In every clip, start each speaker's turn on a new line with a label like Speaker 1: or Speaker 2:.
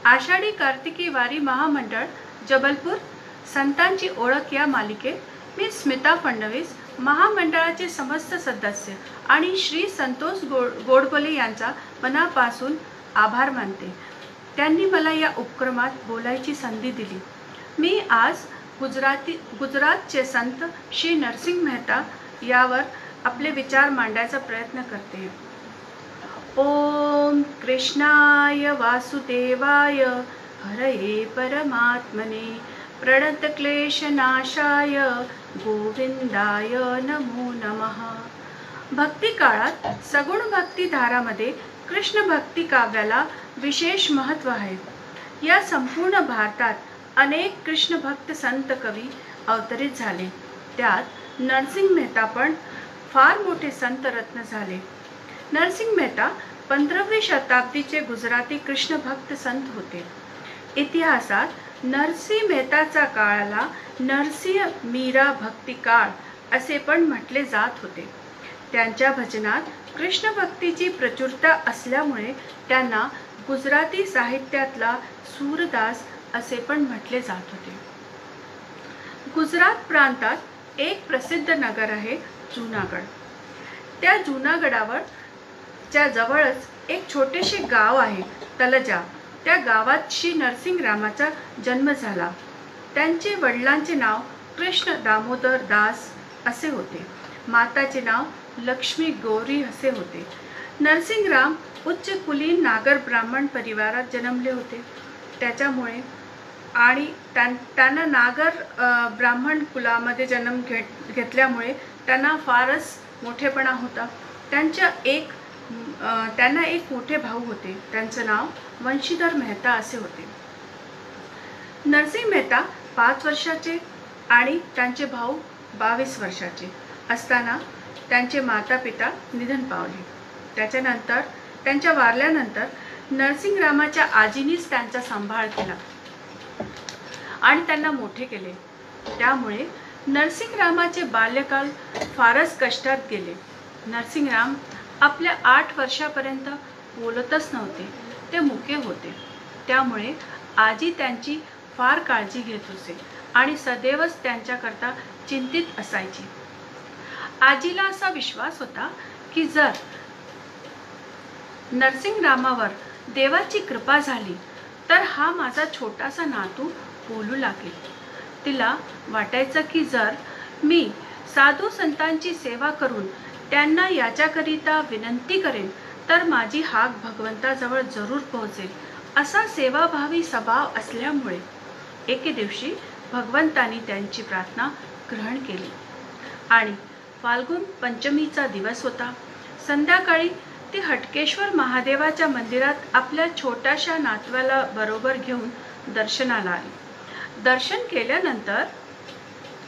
Speaker 1: आषाढी कार्तिकी वारी महामंडळ जबलपूर संतांची ओळख या मालिकेत मी स्मिता फडणवीस महामंडळाचे समस्त सदस्य आणि श्री संतोष गोडबोले यांचा मनापासून आभार मानते। त्यांनी मला या उपक्रमात बोलायची संधी दिली। मी आज गुजरातचे संत श्री नरसिंह मेहता यावर आपले विचार मांडायचा प्रयत्न करते। ओम कृष्णाय वासुदेवाय हरये परमात्मने प्रणतक्लेशनाशाय गोविंदाय नमो नमः। भक्ती काळात सगुण भक्ती धारामध्ये कृष्ण भक्ती काव्याला विशेष महत्त्व आहे। या संपूर्ण भारतात अनेक कृष्ण भक्त संत कवी अवतरित झाले। त्यात नरसिंह मेहता पण फार मोठे संत रत्न झाले। नरसिंह मेहता 15वी शताब्दीचे गुजराती कृष्ण भक्त संत होते। इतिहासात नरसिंह मेहताचा काळाला नरसिंह मीरा भक्ती काळ असे पण म्हटले जात होते। त्यांच्या भजनात कृष्ण भक्तीची प्रचुरता असल्यामुळे त्यांना गुजराती साहित्यातला सूरदास असे पण म्हटले जात होते। गुजरात प्रांतात एक प्रसिद्ध नगर आहे जुनागड। त्या जुनागडावर च्या जवळच एक छोटेसे गाव आहे तलजा। त्या गावात श्री नरसिंह रामाचा जन्म झाला। त्यांचे वडिलांचे नाव कृष्ण दामोदर दास असे होते। माताचे नाव लक्ष्मी गौरी असे होते। नरसिंहराम उच्च कुलीन नागर ब्राह्मण परिवारात जन्मले होते। त्याच्यामुळे आणि त्यांना नागर ब्राह्मण कुलामध्ये जन्म घेतल्यामुळे त्यांना फारच मोठेपणा होता। त्यांना एक मोठे भाऊ होते। त्यांचे नाव वंशीधर मेहता असे होते। नरसिंह मेहता 5 वर्षाचे आणि त्यांचे भाऊ 22 वर्षाचे असताना त्यांचे माता पिता निधन पावले। त्याच्यानंतर त्यांच्या वारल्यानंतर नरसिंहरामाच्या आजीनीच त्यांचा सांभाळ केला आणि त्यांना मोठे केले। त्यामुळे नरसिंहरामाचे बाल्यकाल फारच कष्टात गेले। नरसिंहराम आपल्या 8 वर्षापर्यंत बोलतच नव्हते, ते मुके होते। त्यामुळे आजी त्यांची फार काळजी घेत असे आणि सदैवच त्यांच्याकरता चिंतित असायची। आजीला असा विश्वास होता की जर नरसिंहरामावर देवाची कृपा झाली तर हा माझा छोटासा नातू बोलू लागेल। तिला वाटायचं की जर मी साधू संतांची सेवा करून त्यांना याच्याकरिता विनंती करेन तर माझी हाक भगवंताजवळ जरूर पोहोचेल। असा सेवाभावी स्वभाव असल्यामुळे एके दिवशी भगवंतांनी त्यांची प्रार्थना ग्रहण केली आणि फाल्गुन पंचमीचा दिवस होता। संध्याकाळी ती हटकेश्वर महादेवाच्या मंदिरात आपल्या छोट्याशा नातवाला बरोबर घेऊन दर्शनाला आली। दर्शन केल्यानंतर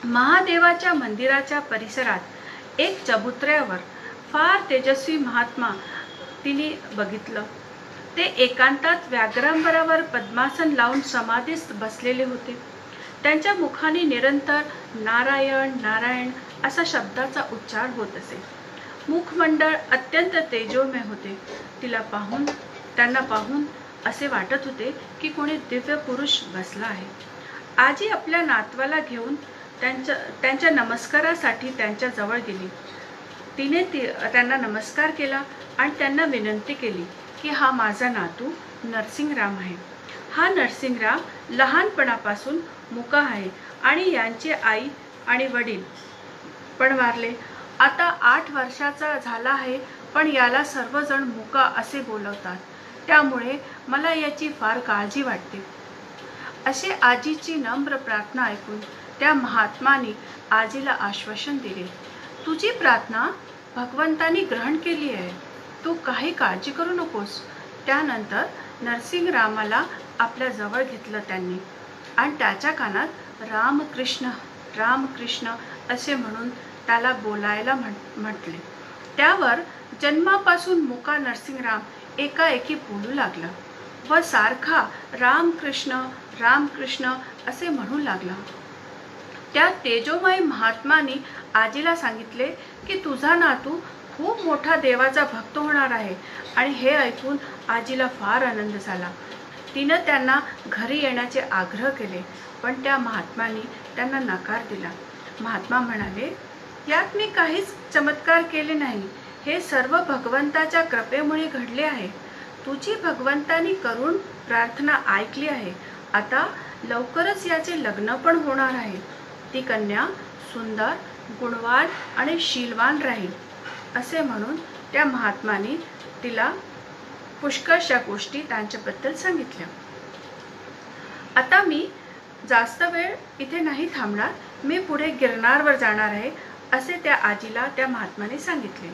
Speaker 1: महादेवाच्या मंदिराच्या परिसरात एक चबुतऱ्यावर फार तेजस्वी महात्मा तिने बघितलं। ते एकांतात व्याघ्रांबरावर पद्मासन लावून समाधीस्थ बसलेले होते। त्यांच्या मुखाने निरंतर नारायण नारायण असा शब्दाचा उच्चार होत असे। मुखमंडळ अत्यंत तेजोमय होते। त्यांना पाहून असे वाटत होते की कोणी दिव्य पुरुष बसला आहे। आजी आपल्या नातवाला घेऊन त्यांच्या नमस्कारासाठी त्यांच्या जवळ गेली। तिने त्यांना नमस्कार केला आणि त्यांना विनंती केली की हा माझा नातू नरसिंहराम आहे। हा नरसिंहराम लहानपणापासून मुका आहे आणि यांचे आई आणि वडील पण वारले। आता 8 वर्षाचा झाला आहे पण याला सर्वजण मुका असे बोलवतात। त्यामुळे मला याची फार काळजी वाटते। असे आजीची नम्र प्रार्थना ऐकून त्या महात्माने आजीला आश्वासन दिले, तुझी प्रार्थना भगवंतांनी ग्रहण केली आहे, तू काही काळजी करू नकोस। त्यानंतर नरसिंहरामाला आपल्या जवळ घेतलं त्यांनी आणि त्याच्या कानात रामकृष्ण रामकृष्ण असे म्हणून त्याला बोलायला म्हटले। त्यावर जन्मापासून मुका नरसिंहराम एकाएकी बोलू लागला व सारखा रामकृष्ण रामकृष्ण असे म्हणू लागला। त्या तेजोमय महात्माने आजीला सांगितले की तुझा नातू खूप मोठा देवाचा भक्त होणार आहे आणि हे ऐकून आजीला फार आनंद झाला। तिनं त्यांना घरी येण्याचे आग्रह केले, पण त्या महात्मानी त्यांना नकार दिला. महात्मा म्हणाले, यात मी काहीच चमत्कार केले नाही. हे सर्व भगवंताच्या कृपेमुळे घडले आहे. तुझी भगवंतानी करून प्रार्थना ऐकली आहे. आता लवकरच याचे लग्न पण होणार आहे. ती कन्या सुंदर, गुणवान आणि शीलवान राहील. असे म्हणून त्या महात्मानी तिला पुष्कळशा गोष्टी त्यांच्याबद्दल सांगितल्या. आता मी जास्त वेळ इथे नाही थांबणार. मी पुढे गिरनारवर जाणार आहे, असे त्या आजीला त्या महात्माने सांगितले.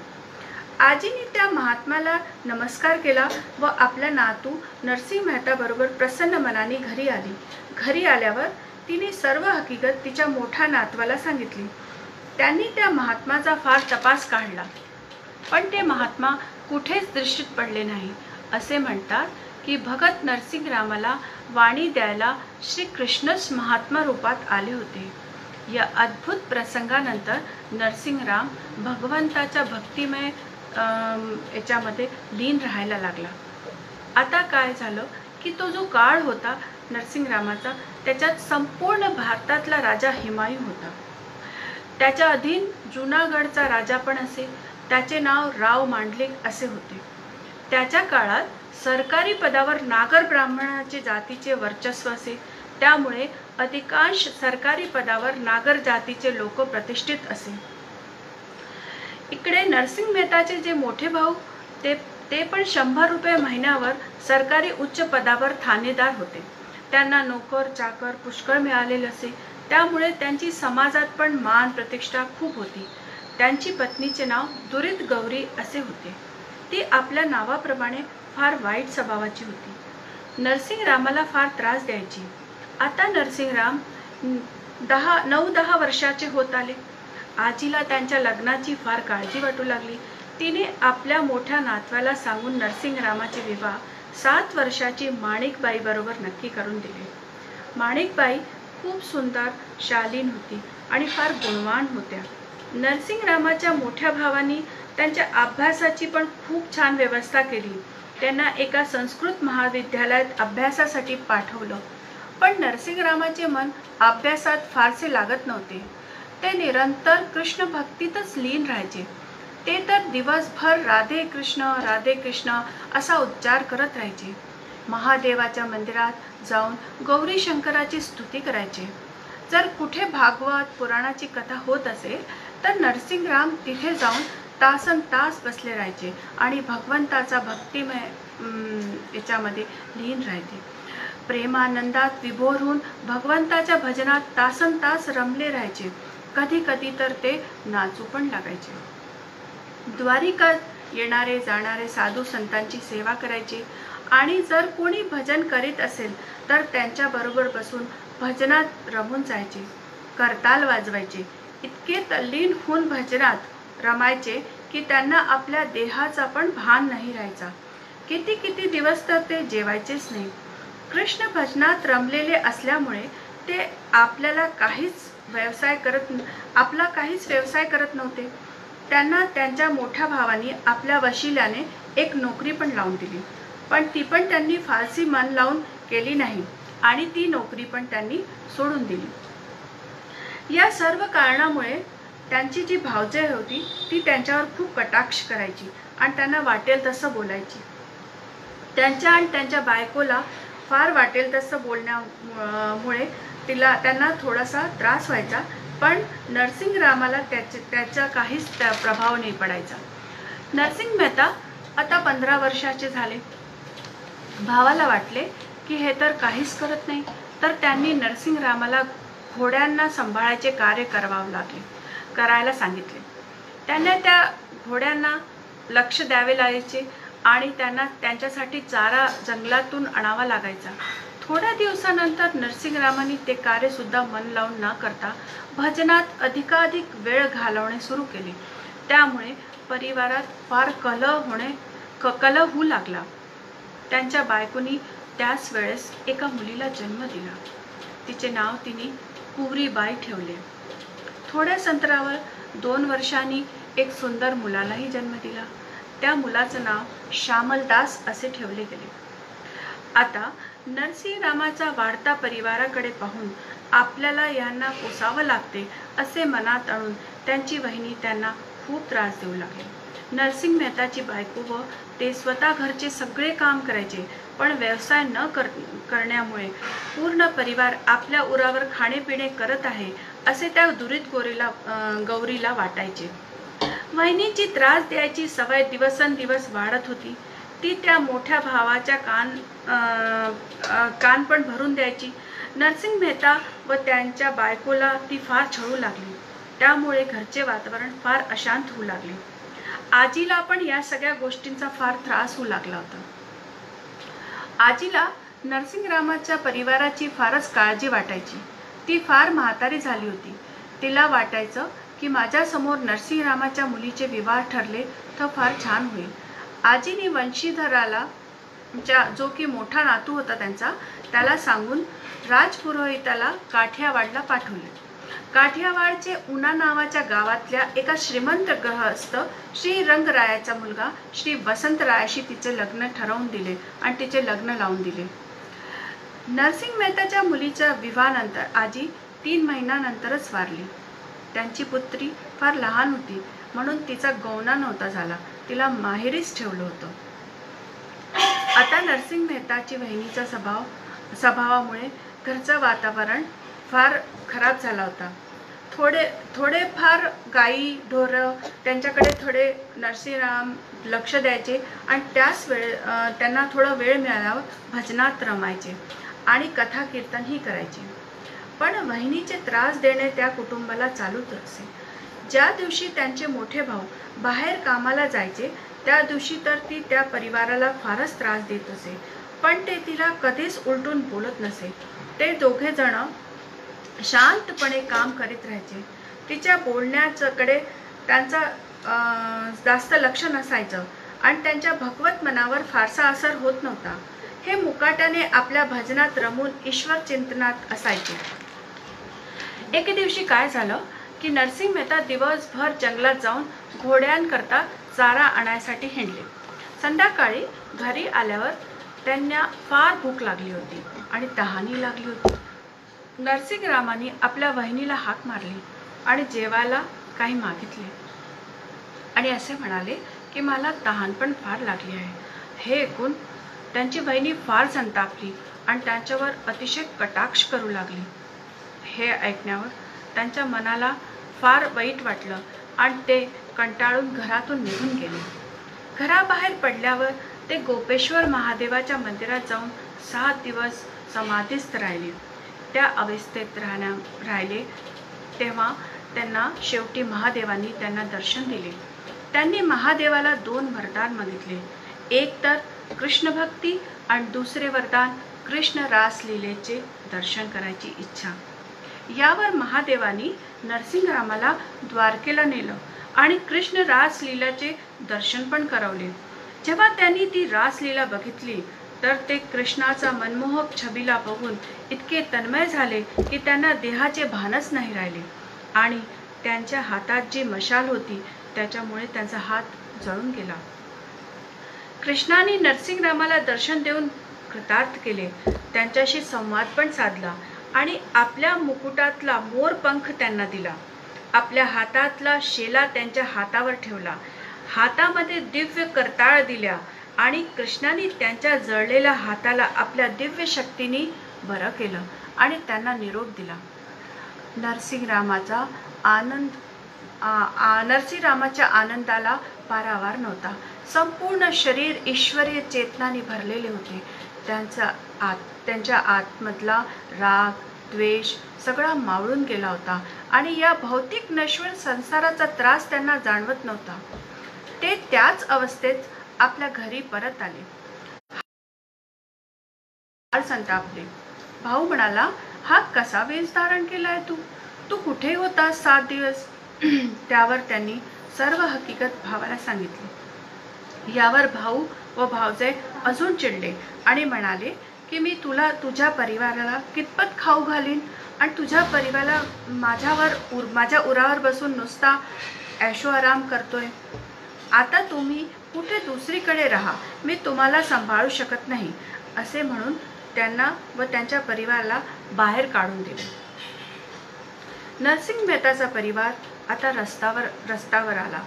Speaker 1: आजीने त्या महात्माला नमस्कार केला व आपल्या नातू नरसिंह मेहता बरोबर प्रसन्न मनाने घरी आली. घरी आल्यावर तिने सर्व हकीकत तिच्या मोठ्या नातवाला सांगितली. त्यांनी त्या महात्माचा फार तपास काढला, पण ते महात्मा कुठेच दृष्टीत पडले नाही. असे म्हणतात की भगत नरसिंहरामाला वाणी द्यायला श्री कृष्णच महात्मा रूपात आले होते. या अद्भुत प्रसंगानंतर नरसिंहराम भगवंताच्या भक्तिमय याच्यामध्ये लीन राहायला लागला. आता काय झालं की तो जो काळ होता नरसिंहरामाचा, त्याच्यात संपूर्ण भारतातला राजा हिमायू होता. त्याच्या अधीन जुनागडचा राजा पण असे. त्याचे नाव राव मांडलिक असे होते. त्याच्या काळात सरकारी पदावर नागर ब्राह्मणाचे जातीचे वर्चस्व असे. त्यामुळे अधिकांश सरकारी पदावर नागर जातीचे लोक प्रतिष्ठित असे. इकडे नरसिंह मेहताचे जे मोठे भाऊ ते पण 100 रुपये महिन्यावर सरकारी उच्च पदावर ठाणेदार होते. त्यांना नोकर चाकर पुष्कळ मिळालेले असे. त्यामुळे त्यांची समाजात पण मान प्रतिष्ठा खूप होती. त्यांची पत्नीचे नाव दुरित गौरी असे होते. ती आपल्या नावाप्रमाणे फार वाईट स्वभावाची होती. नरसिंहरामाला फार त्रास द्यायची. आता नरसिंहराम 9-10 वर्षाचे होत आले. आजीला त्यांच्या लग्नाची फार काळजी वाटू लागली. तिने आपल्या मोठ्या नातवाला सांगून नरसिंहरामाचे विवाह 7 वर्षाची माणिकबाई बरोबर नक्की करून दिले. माणिकबाई खूप सुंदर, शालीन होती आणि फार गुणवान होत्या. नरसिंहरामाच्या मोठ्या भावानी त्यांच्या अभ्यासाची पण खूप छान व्यवस्था केली. त्यांना एका संस्कृत महाविद्यालयात अभ्यासासाठी पाठवलं. पण नरसिंहरामाचे मन अभ्यासात फारसे लागत नव्हते. ते निरंतर कृष्ण भक्तीतच लीन राहायचे. ते तर दिवसभर राधे कृष्ण असा उच्चार करत राहायचे. महादेवाच्या मंदिरात जाऊन गौरी शंकराची स्तुती करायचे. जर कुठे भागवत पुराणाची कथा होत असेल तर नरसिंहराम तिथे जाऊन तासनतास बसले राहायचे आणि भगवंताचा भक्तिमय याच्यामध्ये लीन राहायचे. प्रेमानंदात विभोर होऊन भगवंताच्या भजनात तासनतास रमले राहायचे. कधी कधी तर ते नाचू पण लागायचे. द्वारिकात येणारे जाणारे साधू संतांची सेवा करायचे आणि जर कोणी भजन करीत असेल तर त्यांच्या बरोबर बसून भजनात रमून जायचे. करताल वाजवायचे. इतके तल्लीन होऊन भजनात रमायचे की त्यांना आपल्या देहाचा पण भान नाही राहायचा. किती किती दिवस तर ते जेवायचेच नाही. कृष्ण भजनात रमलेले असल्यामुळे ते आपला काहीच व्यवसाय करत नव्हते. त्यांना त्यांच्या मोठ्या भावाने आपल्या वशिल्याने एक नोकरी पण लावून दिली. पण ती पण त्यांनी फारसी मन लावून केली नाही आणि ती नोकरी पण त्यांनी सोडून दिली. या सर्व कारणामुळे त्यांची जी भावजय होती ती त्यांच्यावर खूप कटाक्ष करायची आणि त्यांना वाटेल तसं बोलायची. त्यांच्या आणि त्यांच्या बायकोला फार वाटेल तसं बोलण्यामुळे त्यांना थोडासा त्रास व्हायचा. पण नरसिंहरामाला त्याचा काहीच प्रभाव नाही पडायचा. नरसिंह मेहता आता 15 वर्षाचे झाले. भावाला वाटले की हे तर काहीच करत नाही, तर त्यांनी नरसिंहरामाला घोड्यांना सांभाळायचे कार्य करायला सांगितले. त्यांना त्या घोड्यांना लक्ष द्यावे लागायचे आणि त्यांना त्यांच्यासाठी चारा जंगलातून आणावा लागायचा. थोड्या दिवसानंतर नरसिंहरामांनी ते कार्य सुद्धा मन लावून न करता भजनात अधिकाधिक वेळ घालवणे सुरू केले. त्यामुळे परिवारात फार कलह होऊ लागला. त्यांच्या बायकोनी त्याच वेळेस एका मुलीला जन्म दिला. तिचे नाव तिने कुवरीबाई ठेवले. थोड्याच अंतरावर 2 वर्षांनी एक सुंदर मुलालाही जन्म दिला. त्या मुलाचं नाव श्यामलदास असे ठेवले गेले. आता नरसिंहरामाचा वाढता परिवाराकडे पाहून आपल्याला यांना पोसावं लागते असे मनात आणून त्यांची वहिनी त्यांना खूप त्रास देऊ लागली. नरसिंह मेहताची बायको व ते स्वतः घरचे सगळे काम करायचे, पण व्यवसाय न करण्यामुळे पूर्ण परिवार आपल्या उरावर खाणेपिणे करत आहे असे त्या दुरीत गौरीला वाटायचे. वहिनीची त्रास द्यायची सवय दिवसेंदिवस वाढत होती. ती त्या मोठ्या भावाच्या कान पण भरून द्यायची. नरसिंह मेहता व त्यांच्या बायकोला ती फार छळू लागली. त्यामुळे घरचे वातावरण फार अशांत होऊ लागले. आजीला पण या सगळ्या गोष्टींचा फार त्रास होऊ लागला होता. आजीला नरसिंहरामाच्या परिवाराची फारच काळजी वाटायची. ती फार म्हातारी झाली होती. तिला वाटायचं की माझ्या समोर नरसिंहरामाच्या मुलीचे विवाह ठरले तर फार छान होईल. आजीने वंशीधराला, जो की मोठा नातू होता त्यांचा, त्याला सांगून राजपुरोहिताला काठियावाडला पाठवले. काठियावाडचे उना नावाच्या गावातल्या एका श्रीमंत गृहस्थ श्री रंगरायाचा मुलगा श्री वसंतरायाशी तिचे लग्न ठरवून दिले आणि तिचे लग्न लावून दिले. नरसिंह मेहताच्या मुलीच्या विवाहानंतर आजी 3 महिन्यानंतरच वारली. त्यांची पुत्री फार लहान होती म्हणून तिचा गौना नव्हता झाला. तिला माहेरीच ठेवलं होतं. आता नरसिंह मेहताची वहिनीचा स्वभावामुळे घरचं वातावरण फार खराब झाला होता. थोडे फार गाई ढोरं त्यांच्याकडे थोडे नरसिंहराम लक्ष द्यायचे आणि त्यांना थोडा वेळ मिळाल्यावर भजनात रमायचे आणि कथा कीर्तनही करायचे. पण वहिनीचे त्रास देणे त्या कुटुंबाला चालूच असे. ज्या दिवशी त्यांचे मोठे भाऊ बाहेर कामाला जायचे त्या दिवशी तर ती त्या परिवाराला फारच त्रास देत असे, पण ते तिला कधीच उलटून बोलत नसे. ते दोघे जण शांतपणे काम करीत राहायचे. तिच्या बोलण्याकडे त्यांचा जास्त लक्ष नसायचं आणि त्यांच्या भगवत मनावर फारसा असर होत नव्हता. हे मुकाट्याने आपल्या भजनात रमून ईश्वर चिंतनात असायचे. एके दिवशी काय झालं की नरसिंह मेहता दिवसभर जंगलात जाऊन घोड्यांकरता चारा आणायसाठी हिंडले. संध्याकाळी घरी आल्यावर त्यांना फार भूक लागली होती आणि तहानही लागली होती. नरसिंहरामांनी आपल्या वहिनीला हाक मारली आणि जेवायला काही मागितले आणि असे म्हणाले की मला तहान पण फार लागली आहे. हे ऐकून त्यांची वहिनी फार संतापली आणि त्यांच्यावर अतिशय कटाक्ष करू लागली. हे ऐकण्यावर त्यांच्या मनाला फार वाईट वाटलं आणि ते कंटाळून घरातून निघून गेले. घराबाहेर पडल्यावर ते गोपेश्वर महादेवाच्या मंदिरात जाऊन 7 दिवस समाधीस्थ राहिले. त्या अवस्थेत राहिले तेव्हा त्यांना शेवटी महादेवांनी त्यांना दर्शन दिले. त्यांनी महादेवाला 2 वरदान मागितले. एक तर कृष्ण भक्ती आणि दुसरे वरदान कृष्ण रासलीलेचे दर्शन करायची इच्छा. यावर महादेवांनी नरसिंहरामाला द्वारकेला नेलं आणि कृष्ण रासलीलाचे दर्शन पण करवले. जेव्हा त्यांनी ती रासलीला बघितली तर ते कृष्णाचा मनमोहक छबीला बघून इतके तन्मय झाले की त्यांना देहाचे भानच नाही राहिले आणि त्यांच्या हातात जी मशाल होती त्याच्यामुळे त्यांचा हात जळून गेला. कृष्णाने नरसिंहरामाला दर्शन देऊन कृतार्थ केले. त्यांच्याशी संवाद पण साधला आणि आपल्या मुकुटातला मोरपंख त्यांना दिला. आपल्या हातातला शेला त्यांच्या हातावर ठेवला. हातामध्ये दिव्य करताळ दिल्या आणि कृष्णाने त्यांच्या जळलेल्या हाताला आपल्या दिव्य शक्तीने बरं केलं आणि त्यांना निरोप दिला. नरसिंहरामाच्या आनंदाला पारावार नव्हता. संपूर्ण शरीर ईश्वरीय चेतनाने भरलेले होते. त्यांच्या आतमधला राग द्वेष सगळा मावळून गेला होता आणि या भौतिक नश्वर संसाराचा त्रास त्यांना जाणवत नव्हता. ते त्याच अवस्थेत आपल्या घरी परत आले. संतापले. भाऊ म्हणाला, हा कसा वेश धारण केलाय तू कुठे होतास 7 दिवस? त्यावर त्यांनी सर्व हकीकत भावाला सांगितली. यावर भाऊ व भावजे अजून चिडले आणि म्हणाले की मी तुला तुझ्या परिवाराला कितपत खाऊ घालीन आणि तुझ्या परिवाराला माझ्या उरावर बसून नुसता ऐशो आराम करतोय. आता तुम्ही कुठे दुसरीकडे राहा, मी तुम्हाला सांभाळू शकत नाही. असे म्हणून त्यांना व त्यांच्या परिवाराला बाहेर काढून दिले. नरसिंग मेहताचा परिवार आता रस्त्यावर आला.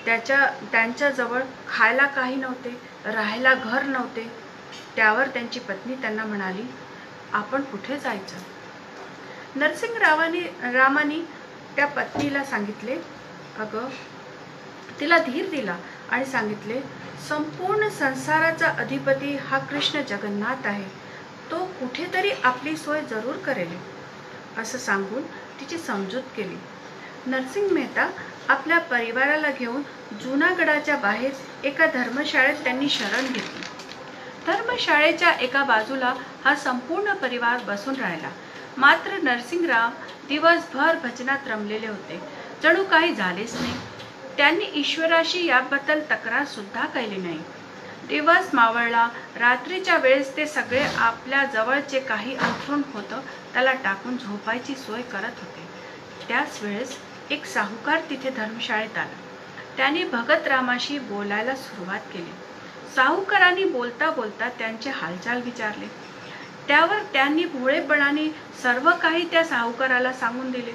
Speaker 1: त्यांच्याजवळ खायला काही नव्हते, राहायला घर नव्हते. त्यावर त्यांची पत्नी त्यांना म्हणाली, आपण कुठे जायचं? नरसिंग रामानी त्या पत्नीला सांगितले, अगं, तिला धीर दिला आणि सांगितले, संपूर्ण संसाराचा अधिपती हा कृष्ण जगन्नाथ आहे. तो कुठेतरी आपली सोय जरूर करेल असं सांगून तिची समजूत केली. नरसिंग मेहता आपल्या परिवाराला घेऊन जुनागडाच्या बाहेर एका धर्मशाळेत त्यांनी शरण घेतली. धर्मशाळेच्या एका बाजूला हा संपूर्ण परिवार बसून राहिला. मात्र नरसिंगराव दिवसभर भजनात रमलेले होते. जणू काही झालेच नाही. त्यांनी ईश्वराशी याबद्दल तक्रार सुद्धा केली नाही. दिवस मावळला. रात्रीच्या वेळेस ते सगळे आपल्या जवळचे काही अंथरूण होतं त्याला टाकून झोपायची सोय करत होते. त्याच वेळेस एक साहुकार तिथे धर्मशाळेत आला. त्याने भगतरामाशी बोलायला सुरुवात केली. साहुकारांनी बोलता बोलता त्यांचे हालचाल विचारले. त्यावर त्यांनी भोळेपणाने सर्व काही त्या साहुकाराला सांगून दिले.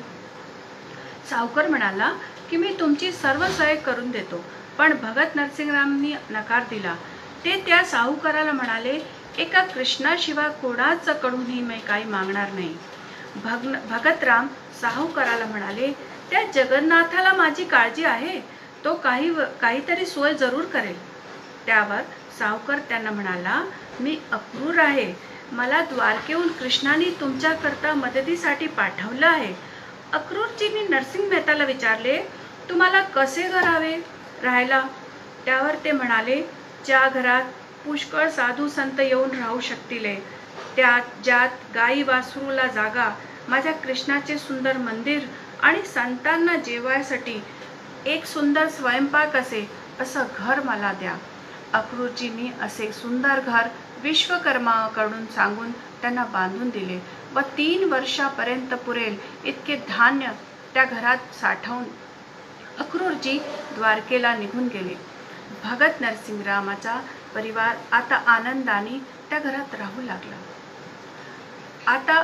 Speaker 1: साहुकार म्हणाला की मी तुमची सर्व सोय करून देतो. पण भगत नरसिंगरावांनी नकार दिला. ते त्या साहुकाराला म्हणाले, एका कृष्णाशिवाय कोणाच्याकडूनही मी काही मागणार नाही. भगतराम साहुकाराला म्हणाले, त्या जगन्नाथाला माझी काळजी आहे, तो काहीतरी सोय जरूर करेल. त्यावर साहुकार त्यांना म्हणाला, मी अक्रूर आहे. मला द्वारकेहून कृष्णाने तुमच्याकरता मदतीसाठी पाठवलं आहे. अक्रूरजींनी नरसिंग मेहताला विचारले, तुम्हाला कसे घर हवे राहायला? त्यावर ते म्हणाले, ज्या घरात पुष्कळ साधू संत येऊन राहू शकतील, ज्यात गाई वासरूला जागा, माझ्या कृष्णाचे सुंदर मंदिर आणि संतांना जेवायसाठी एक सुंदर स्वयंपाक असे, असं घर मला द्या. अक्रूरजींनी असे सुंदर घर विश्वकर्माकडून सांगून त्यांना बांधून दिले व 3 वर्षापर्यंत पुरेल इतके धान्य त्या घरात साठवून अक्रूरजी द्वारकेला निघून गेले. भगत नरसिंगरामाचा परिवार आता आनंदाने त्या घरात राहू लागला. आता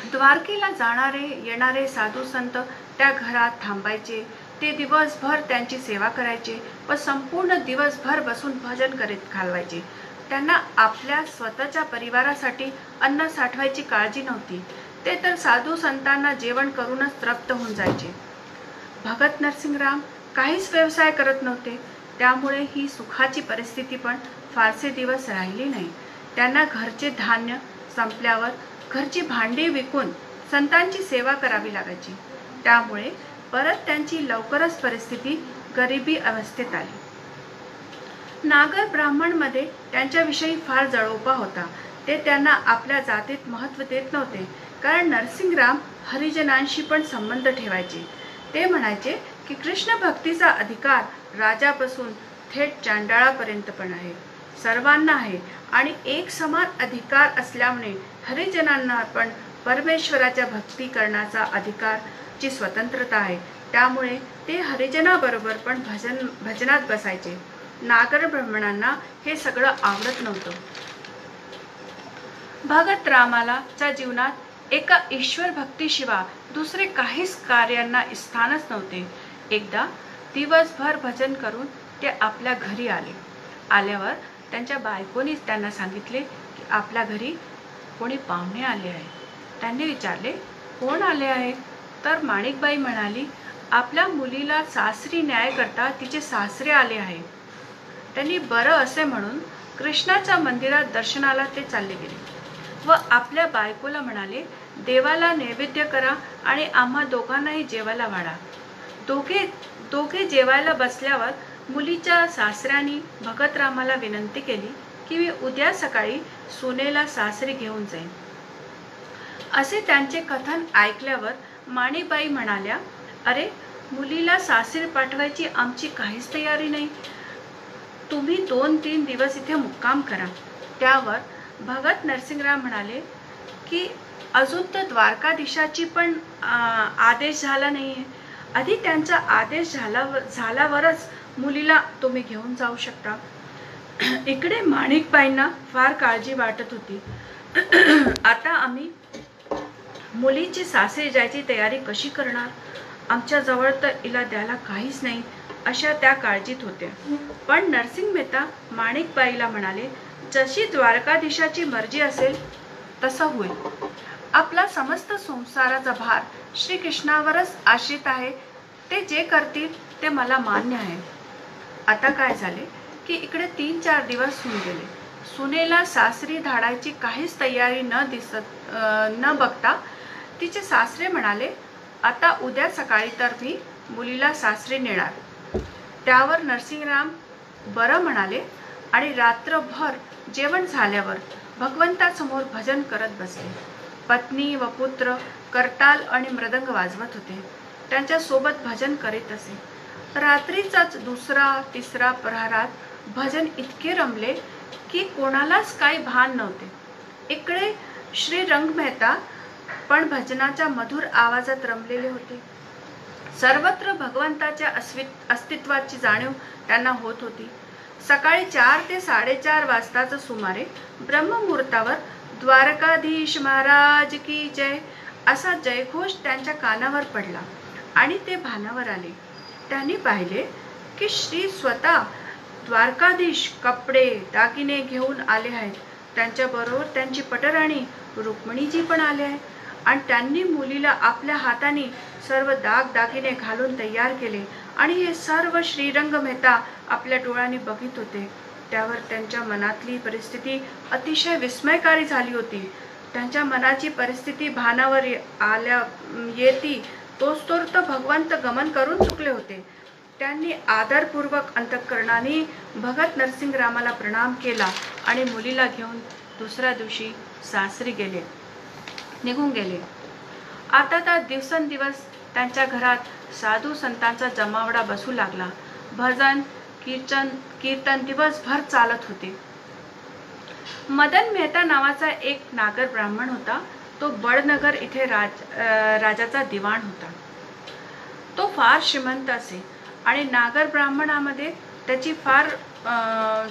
Speaker 1: द्वारकेला जाणारे येणारे साधू संत त्या घरात थांबायचे. ते दिवसभर त्यांची सेवा करायचे व संपूर्ण दिवसभर बसून भजन करीत घालवायचे. त्यांना आपल्या स्वतःच्या परिवारासाठी अन्न साठवायची काळजी नव्हती. ते तर साधू संतांना जेवण करूनच तृप्त होऊन जायचे. भगत नरसिंगराम काहीच व्यवसाय करत नव्हते. त्यामुळे ही सुखाची परिस्थिती पण फारसे दिवस राहिली नाही. त्यांना घरचे धान्य संपल्यावर घरची भांडी विकून संतांची सेवा करावी लागायची. त्यामुळे परत त्यांची लवकरच परिस्थिती गरिबी अवस्थेत आली. नागर ब्राह्मणमध्ये त्यांच्याविषयी फार जळोपा होता. ते त्यांना आपल्या जातीत महत्त्व देत नव्हते, कारण नरसिंगराम हरिजनांशी पण संबंध ठेवायचे. ते म्हणायचे की कृष्ण भक्तीचा अधिकार राजापासून थेट चांडाळापर्यंत पण आहे, सर्वांना आहे आणि एक समान अधिकार असल्यामुळे हरिजनांना पण परमेश्वराच्या भक्ती करण्याचा अधिकारची स्वतंत्रता आहे. त्यामुळे ते हरिजनाबरोबर पण भजनात बसायचे. नागर ब्राह्मणांना हे सगळं आवडत नव्हतं. भगत रामाच्या जीवनात एका ईश्वर भक्तीशिवाय दुसरे काहीच कार्यांना स्थानच नव्हते. एकदा दिवसभर भजन करून ते आपल्या घरी आले. आल्यावर त्यांच्या बायकोनीच त्यांना सांगितले की आपल्या घरी कोणी पाहुणे आले आहे. त्यांनी विचारले, कोण आले आहे? तर माणिकबाई म्हणाली, आपल्या मुलीला सासरी न्याय करता तिचे सासरे आले आहे. त्यांनी बरं असे म्हणून कृष्णाच्या मंदिरात दर्शनाला ते चालले गेले व आपल्या बायकोला म्हणाले, देवाला नैवेद्य करा आणि आम्हा दोघांनाही जेवायला वाढा. दोघे जेवायला बसल्यावर मुलीच्या सासऱ्याने भगतरामाला विनंती केली की मी उद्या सकाळी सुनेला सासरी घेऊन जाईन. असे त्यांचे कथन ऐकल्यावर माणिकबाई म्हणाल्या, अरे, मुलीला सासरी पाठवायची आमची काहीच तयारी नाही. तुम्ही 2-3 दिवस इथे मुक्काम करा. त्यावर भगत नरसिंगराव म्हणाले की अजून तर द्वारकाधीशाची पण आदेश झाला नाहीये. आधी त्यांचा आदेश झाल्यावरच मुलीला तुम्ही घेऊन जाऊ शकता. इकडे माणिकबाईंना फार काळजी वाटत होती. आता आम्ही मुलीची सासरी जायची तयारी कशी करणार? आमच्या जवळ तर हिला द्यायला काहीच नाही, अशा त्या काळजीत होत्या. पण नरसिंग मेहता माणिकबाईला म्हणाले, जशी द्वारकाधीशाची मर्जी असेल तसं होईल. आपला समस्त संसाराचा भार श्रीकृष्णावरच आश्रित आहे. ते जे करतील ते मला मान्य आहे. आता काय झाले की इकडे 3-4 दिवस होऊन गेले. सुनेला सासरी धाडायची काहीच तयारी न बघता तिचे सासरे म्हणाले, आता उद्या सकाळी तर मी मुलीला सासरी नेणार. त्यावर नरसिंहराम बरं म्हणाले आणि रात्रभर जेवण झाल्यावर भगवंतासमोर भजन करत बसले. पत्नी व पुत्र करताल आणि मृदंग वाजवत होते. त्यांच्या सोबत भजन करीत असे. रात्रीचाच 2-3 प्रहरात भजन इतके रमले की कोणालाच काही भान नव्हते. इकडे श्रीरंग मेहता पण भजनाच्या मधुर आवाजात रमलेले होते. सर्वत्र भगवंताच्या अस्तित्वाची जाणीव त्यांना होत होती. सकाळी 4 ते 4:30 वाजताच्या सुमारे ब्रह्ममुहूर्तावर द्वारकाधीश महाराज की जय असा जयघोष त्यांच्या कानावर पडला आणि ते भानावर आले. त्यांनी पाहिले की श्री स्वतः द्वारकाधीश कपडे दागिने घेऊन आले आहेत. त्यांच्याबरोबर त्यांची पटराणी रुक्मिणीजी पण आले आहे आणि त्यांनी मुलीला आपल्या हाताने सर्व दागिने घालून तयार केले आणि हे सर्व श्रीरंग मेहता आपल्या डोळ्यांनी बघित होते. त्यावर त्यांच्या मनातली परिस्थिती अतिशय विस्मयकारी झाली होती. त्यांच्या मनाची परिस्थिती भानावर येती तोच तर भगवंत गमन करून चुकले होते. त्यांनी आदरपूर्वक अंतःकरणाने भगत नरसिंहरामाला प्रणाम केला आणि मुलीला घेऊन दुसऱ्या दिवशी सासरी निघून गेले. आता तर दिवसेंदिवस त्यांच्या घरात साधू संतांचा जमावडा बसू लागला. भजन कीर्तन दिवसभर चालत होते. मदन मेहता नावाचा एक नागर ब्राह्मण होता. तो बडनगर इथे राजाचा दिवाण होता. तो फार श्रीमंत असे आणि नागर ब्राह्मणामध्ये त्याची फार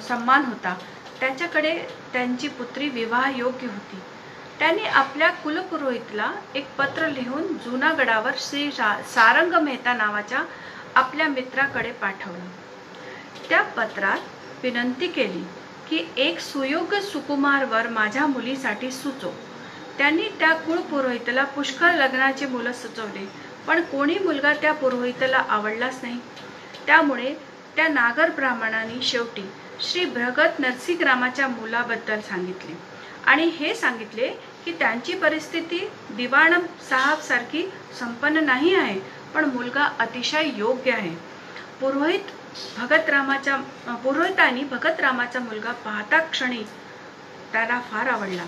Speaker 1: सन्मान होता. त्याच्याकडे त्यांची पुत्री विवाह योग्य होती. त्यांनी आपल्या कुलपुरोहितला एक पत्र लिहून जुनागडावर श्री सारंग मेहता नावाच्या आपल्या मित्राकडे पाठवलं. त्या पत्रात विनंती केली की एक सुयोग्य सुकुमार वर माझ्या मुलीसाठी सुचव. त्यांनी त्या कुलपुरोहितला पुष्कळ लग्नाचे मुलं सुचवले, पण कोणी मुलगा त्या पुरोहितला आवडलाच नाही. त्यामुळे त्या नागर ब्राह्मणाने शेवटी श्री भगत नरसिंहरामाच्या मुलाबद्दल सांगितले आणि हे सांगितले की त्यांची परिस्थिती दिवाण साहब सारखी संपन्न नाही आहे, पण मुलगा अतिशय योग्य आहे. पुरोहितांनी भगतरामाचा मुलगा पाहता क्षणी त्याला फार आवडला.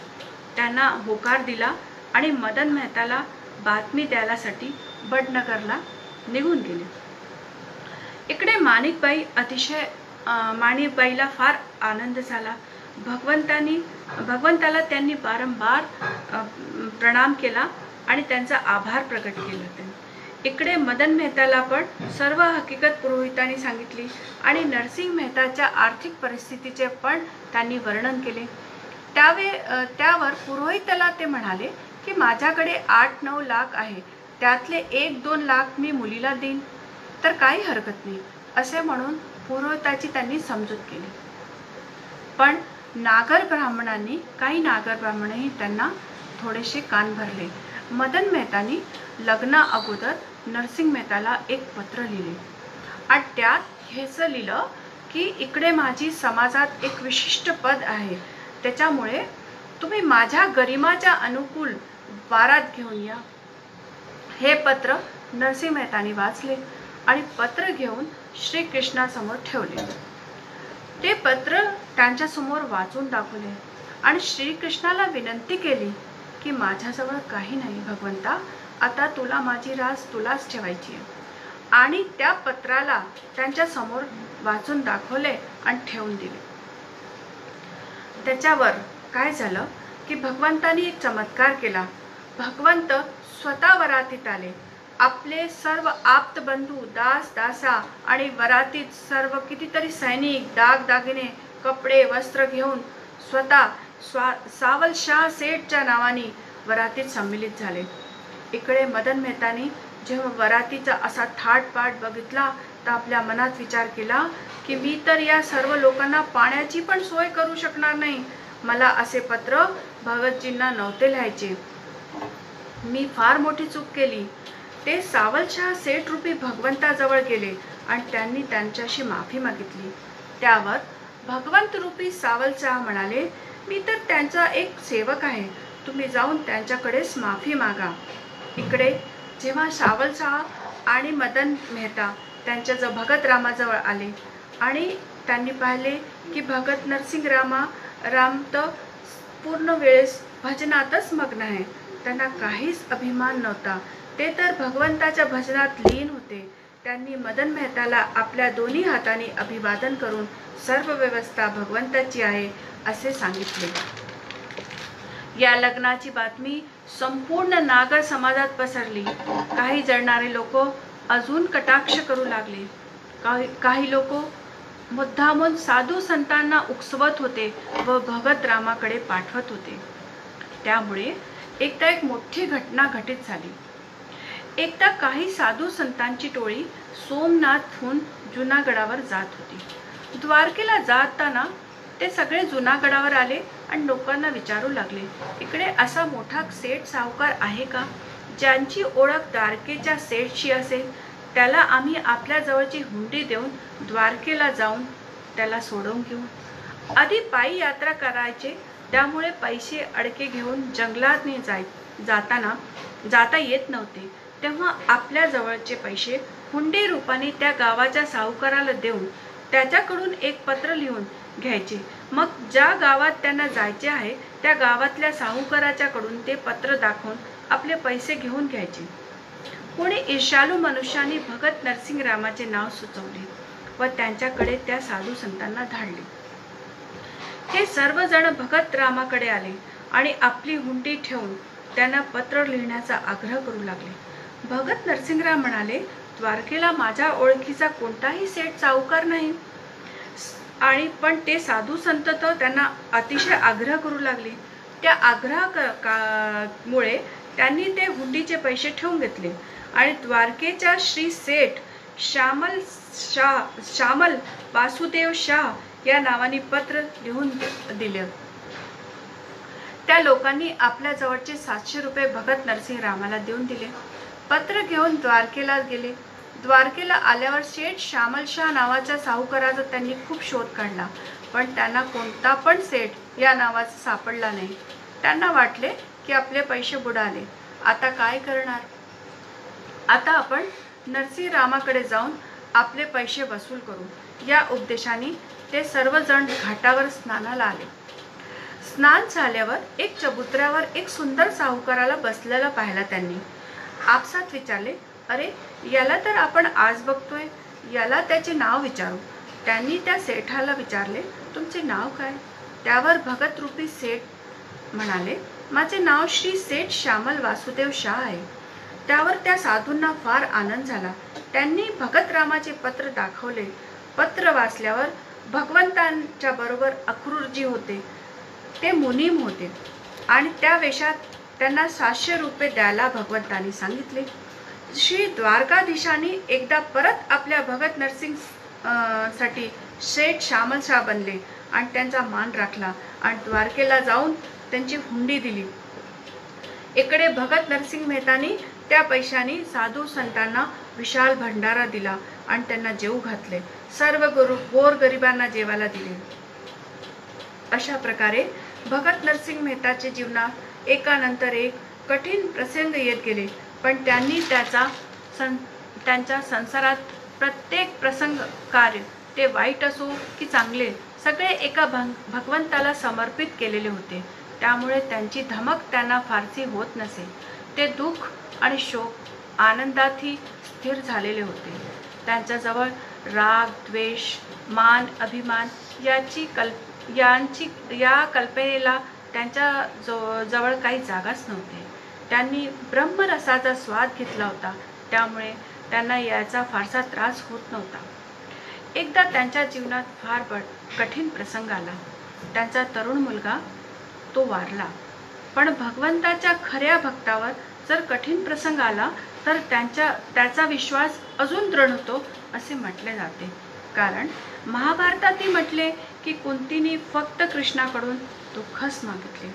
Speaker 1: त्यांना होकार दिला आणि मदन मेहताला बातमी द्यायसाठी बडनगरला निघून गेले. इकडे माणिकबाईला फार आनंद झाला. भगवंताला त्यांनी वारंवार प्रणाम केला आणि त्यांचा आभार प्रकट केला. इकडे मदन मेहताला पण सर्व हकीकत पुरोहितांनी सांगितली आणि नरसिंग मेहताच्या आर्थिक परिस्थितीचे पण त्यांनी वर्णन केले. त्यावर पुरोहिताला ते म्हणाले की माझ्याकडे 8-9 लाख आहे, त्यातले 1-2 लाख मी मुलीला देईन तर काही हरकत नाही असे म्हणून पुरोहिताची त्यांनी समजूत केली. पण काही नागर ब्राह्मणांनी त्यांना थोडेसे कान भरले. मदन मेहतानी लग्ना अगोदर नरसिंग मेहताला एक पत्र लिहिले आणि त्यात हेच लिहिलं की इकडे माझी समाजात एक विशिष्ट पद आहे, त्याच्यामुळे तुम्ही माझ्या गरिमाच्या अनुकूल वारात घेऊन या. हे पत्र नरसिंह मेहतानी वाचले आणि पत्र घेऊन श्रीकृष्णासमोर ठेवले. ते पत्र त्यांच्यासमोर वाचून दाखवले आणि श्रीकृष्णाला विनंती केली की माझ्याजवळ काही नाही भगवंता, आता तुला माझी रास तुलाच ठेवायची आहे. आणि त्या पत्राला त्यांच्या समोर वाचून दाखवले आणि ठेवून दिले. त्याच्यावर काय झालं की भगवंतानी एक चमत्कार केला. भगवंत स्वतः वरातीत आले. आपले सर्व आप्त बंधू दास दासा आणि वरातीत सर्व कितीतरी सैनिक दागिने कपडे वस्त्र घेऊन स्वतः सावलशाह सेठच्या नावाने वरातीत सम्मिलित झाले. इकडे मदन मेहतानी जेव्हा वरातीचा असा थाटपाट बघितला तर आपल्या मनात विचार केला की मी तर या सर्व लोकांना पाण्याची पण सोय करू शकणार नाही. मला असे पत्र भगतजींना नव्हते लिहायचे. मी फार मोठी चूक केली. ते सावलशाह सेठ रूपी भगवंताजवळ गेले आणि त्यांनी त्यांच्याशी माफी मागितली. त्यावर भगवंत रूपी सावलशाह म्हणाले, मी तर त्यांचा एक सेवक आहे, तुम्ही जाऊन त्यांच्याकडेच माफी मागा. इकडे जेव्हा सावलशाह आणि मदन मेहता त्यांच्या भगत रामाजवळ आले आणि त्यांनी पाहिले की भगत नरसिंग राम तर पूर्ण वेळेस भजनातच मग्न आहे. त्यांना काहीच अभिमान नव्हता. ते तर भगवंताच्या भजनात लीन होते. त्यांनी मदन मेहताला आपल्या दोन्ही हातांनी अभिवादन करून सर्व व्यवस्था भगवंताची आहे असे सांगितले. या लग्नाची बातमी संपूर्ण नागर समाजात पसरली. काही जळणारे लोक अजून कटाक्ष करू लागले. काही लोक मुद्दामून साधू संतांना उकसवत होते व भगत रामाकडे पाठवत होते. त्यामुळे एकदा एक मोठी घटना घटित झाली. एकदा काही साधू संतांची टोळी सोमनाथहून जुनागडावर जात होती. द्वारकेला जाताना ते सगळे जुनागडावर आले आणि लोकांना विचारू लागले, इकडे असा मोठा सेठ सावकार आहे का ज्यांची ओळख द्वारकेच्या सेठशी असेल? त्याला आम्ही आपल्या जवळची हुंडी देऊन द्वारकेला जाऊन त्याला सोडवून घेऊ. आधी पायी यात्रा करायचे, त्यामुळे पैसे अडके घेऊन जंगलात जाता येत नव्हते. तेव्हा आपल्या जवळचे पैसे हुंडी रूपाने त्या गावाच्या सावकाराला देऊन त्याच्याकडून एक पत्र लिहून घ्यायचे. मग ज्या गावात त्यांना जायचे आहे त्या गावातल्या सावकाराच्याकडून ते पत्र दाखवून आपले पैसे घेऊन घ्यायचे. कोणी ईर्ष्यालू मनुष्याने भगत नरसिंगरामाचे नाव सुचवले व त्यांच्याकडे त्या साधू संतांना धाडले. हे सर्वजण भगत रामाकडे आले आणि आपली हुंडी ठेवून त्यांना पत्र लिहिण्याचा आग्रह करू लागले. भगत नरसिंगराव म्हणाले, द्वारकेला माझ्या ओळखीचा कोणताही सेठ सावकार नाही. आणि पण ते साधू संत तर त्यांना अतिशय आग्रह करू लागले. त्या आग्रहामुळे त्यांनी ते हुंडीचे पैसे ठेवून घेतले आणि द्वारकेच्या श्री सेठ श्यामल वासुदेव शाह या नावाने पत्र लिहून दिले. त्या लोकांनी आपल्या जवळचे 700 रुपये भगत नरसिंगरामाला देऊन दिले. पत्र घेऊन द्वारकेला गेले. द्वारकेला आल्यावर शेठ श्यामलशाह नावाच्या सावकाराचा त्यांनी खूप शोध काढला, पण त्यांना कोणता पण सेठ या नावाचा सापडला नाही. त्यांना वाटले की आपले पैसे बुडाले. आता काय करणार? आता आपण नरसिंगरामाकडे जाऊन आपले पैसे वसूल करू. या उद्देशाने ते सर्वजण घाटावर स्नानाला आले. स्नान झाल्यावर एक चबुतऱ्यावर एक सुंदर सावकाराला बसलेला पाहिला. त्यांनी आपसात विचारले, अरे याला तर आपण आज बघतोय, याला त्याचे नाव विचारू. त्यांनी त्या सेठाला विचारले, तुमचे नाव काय? त्यावर भगत रूपी सेठ म्हणाले, माझे नाव श्री सेठ श्यामल वासुदेव शाह आहे. त्यावर त्या साधूंना फार आनंद झाला. त्यांनी भगत रामाचे पत्र दाखवले. पत्र वाचल्यावर भगवंतांच्या बरोबर अक्रूरजी होते, ते मुनीम होते आणि त्या वेशात त्यांना 700 रुपये द्यायला भगवंतांनी सांगितले. श्री द्वारकाधीशांनी एकदा परत आपल्या भगत नरसिंग साठी शेठ श्यामलशाह बनले आणि त्यांचा मान राखला आणि द्वारकेला जाऊन त्यांची हुंडी दिली. इकडे भगत नरसिंग मेहतानी त्या पैशांनी साधू संतांना विशाल भंडारा दिला आणि त्यांना जेवू घातले. सर्व गोर गरिबांना जेवायला दिले. अशा प्रकारे भगत नरसिंग मेहताचे जीवनात एकानंतर एक कठीण प्रसंग येत गेले, पण त्यांनी त्यांच्या संसारात प्रत्येक प्रसंग कार्य ते वाईट असो की चांगले सगळे एका भगवंताला समर्पित केलेले होते. त्यामुळे त्यांची धमक त्यांना फारसी होत नसे. ते दुःख आणि शोक आनंदातही स्थिर झालेले होते. त्यांच्याजवळ राग, द्वेष, मान, अभिमान या कल्पनेला त्यांच्या जवळ काही जागाच नव्हते. त्यांनी ब्रह्मरसाचा स्वाद घेतला होता, त्यामुळे त्यांना याचा फारसा त्रास होत नव्हता. एकदा त्यांच्या जीवनात फार कठीण प्रसंग आला. त्यांचा तरुण मुलगा तो वारला. पण भगवंताच्या खऱ्या भक्तावर जर कठीण प्रसंग आला तर त्याचा विश्वास अजून दृढ होतो असे म्हटले जाते. कारण महाभारतातही म्हटले की कुंतीने फक्त कृष्णाकडून दुःखच मागितले.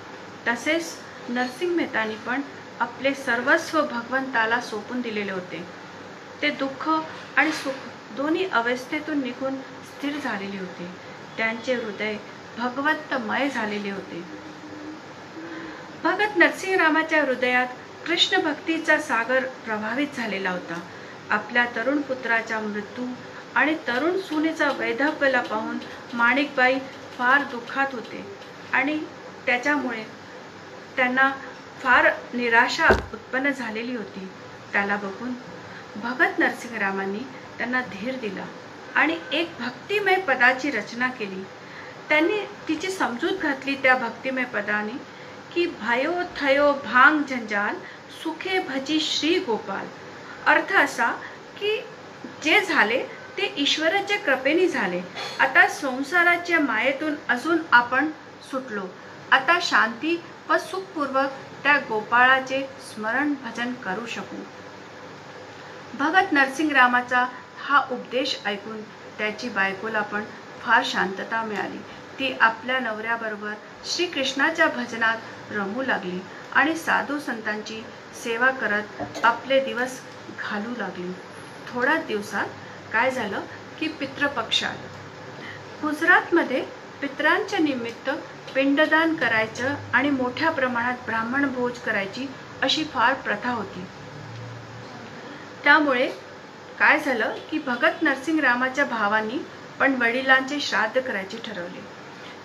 Speaker 1: तसेच नरसिंह मेहतानी पण आपले सर्वस्व भगवंताला सोपून दिलेले होते. ते दुःख आणि सुख दोन्ही अवस्थेतून निघून स्थिर झालेले होते. त्यांचे हृदय भगवंतमय झालेले होते. भगत नरसिंहरामाच्या हृदयात कृष्ण भक्तीचा सागर प्रभावित झालेला होता. आपल्या तरुण पुत्राच्या मृत्यू आणि तरुण सुनेचा वैधव्याला पाहून माणिकबाई फार दुःखात होते आणि त्याच्यामुळे त्यांना फार निराशा उत्पन्न झालेली होती. त्याला बघून भगत नरसिंहरामांनी त्यांना धीर दिला आणि एक भक्तिमय पदाची रचना केली. त्यांनी तिची समजूत घातली त्या भक्तिमय पदाने की भयो थयो भांग जंजाल सुखे भजी श्री गोपाल. अर्थ असा की जे झाले ते ईश्वराच्या कृपेने झाले. आता संसाराच्या मायेतून अजून आपण सुटलो. आता शांती व सुखपूर्वक त्या गोपाळाचे स्मरण भजन करू शकू. भगत नरसिंहरामाचा हा उपदेश ऐकून त्याची बायकोला पण फार शांतता मिळाली. ती आपल्या नवऱ्याबरोबर श्रीकृष्णाच्या भजनात रमू लागली आणि साधू संतांची सेवा करत आपले दिवस घालू लागली. थोड्याच दिवसात काय झालं की पितृपक्ष आला. गुजरातमध्ये पितरांच्या निमित्त पिंडदान करायचं आणि मोठ्या प्रमाणात ब्राह्मण भोज करायची अशी फार प्रथा होती. त्यामुळे काय झालं की भगत नरसिंहरामाच्या भावांनी पण वडिलांचे श्राद्ध करायचे ठरवले.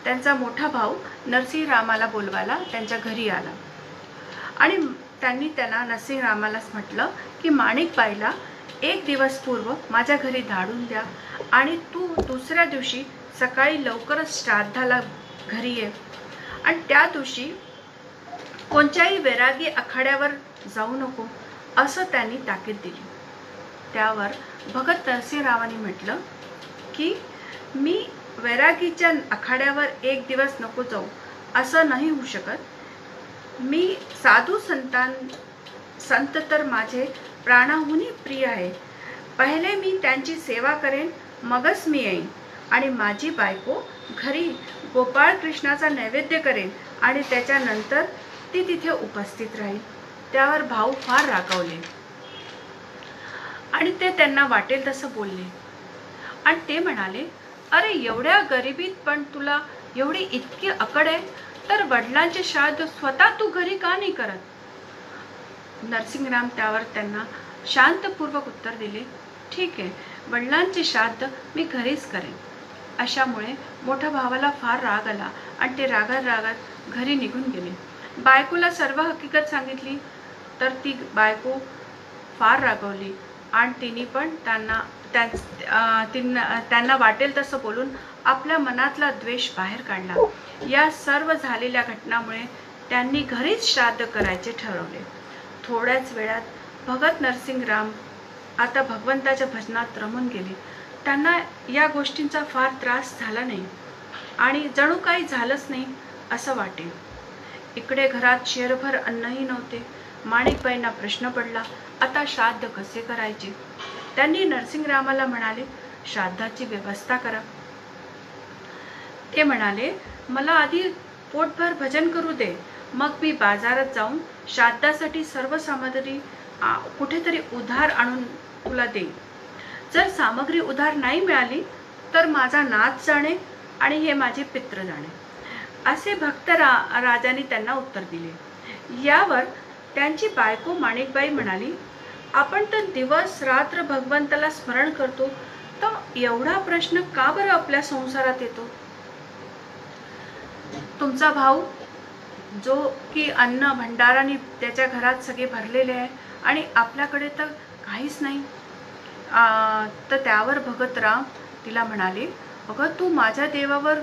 Speaker 1: त्यांचा मोठा भाऊ नरसिंहरामाला बोलवायला त्यांच्या घरी आला आणि त्यांनी त्यांना नरसिंहरामालाच म्हटलं की माणिकबाईला एक दिवस पूर्व माझ्या घरी धाडून द्या आणि तू दुसऱ्या दिवशी सकाळी लवकरच श्राद्धाला घरी ये आणि त्या दिवशी कोणत्याही वैरागी आखाड्यावर जाऊ नको असं त्यांनी ताकीद दिली. त्यावर भगत नरसिंहरावांनी म्हटलं की मी वैरागीच्या आखाड्यावर एक दिवस नको जाऊ असं नाही होऊ शकत. मी साधू संत तर माझे प्राणाहूनही प्रिय आहे. पहिले मी त्यांची सेवा करेन मगच मी येईन आणि माझी बायको घरी गोपाळ कृष्णाचा नैवेद्य करेन आणि त्याच्यानंतर ती तिथे उपस्थित राहील. त्यावर भाऊ फार रागावले आणि ते त्यांना वाटेल तसं बोलले आणि ते म्हणाले, अरे एवढ्या गरिबीत पण तुला एवढी इतकी अकड आहे तर वडिलांचे श्राद्ध स्वतः तू घरी का नाही करत. नरसिंहराम त्यावर त्यांना शांतपूर्वक उत्तर दिले, ठीक आहे वडिलांचे श्राद्ध मी घरीच करेन. अशामुळे मोठ्या भावाला फार राग आला आणि ते रागात घरी निघून गेले. बायकोला सर्व हकीकत सांगितली तर ती बायको फार रागवली आणि तिने पण त्यांना वाटेल तसं बोलून आपल्या मनातला द्वेष बाहेर काढला. या सर्व झालेल्या घटनामुळे त्यांनी घरीच श्राद्ध करायचे ठरवले. थोड्याच वेळात भगत नरसिंहराम आता भगवंताच्या भजनात रमून गेले. त्यांना या गोष्टींचा फार त्रास झाला नाही आणि जणू काही झालंच नाही असं वाटे. इकडे घरात शेरभर अन्नही नव्हते. माणिकबाईंना प्रश्न पडला, आता श्राद्ध कसे करायचे. त्यांनी नरसिंहरामाला म्हणाले, श्राद्धाची व्यवस्था करा. ते म्हणाले, मला आधी पोटभर भजन करू दे, मग मी बाजारात जाऊन श्राद्धासाठी सर्व सामग्री कुठेतरी उधार आणून तुला देईन. जर सामग्री उधार नाही मिळाली तर माझा नाच जाणे आणि हे माझे पित्र जाणे, असे भक्त राजाने त्यांना उत्तर दिले. यावर त्यांची बायको माणिकबाई म्हणाली, आपण तर दिवस रात्र भगवंताला स्मरण करतो तर एवढा प्रश्न का बरं आपल्या संसारात येतो. तुमचा भाऊ जो की अन्न भंडाराने त्याच्या घरात सगळे भरलेले आहे आणि आपल्याकडे तर काहीच नाही. तर त्यावर भगतराम तिला म्हणाले, अगं तू माझ्या देवावर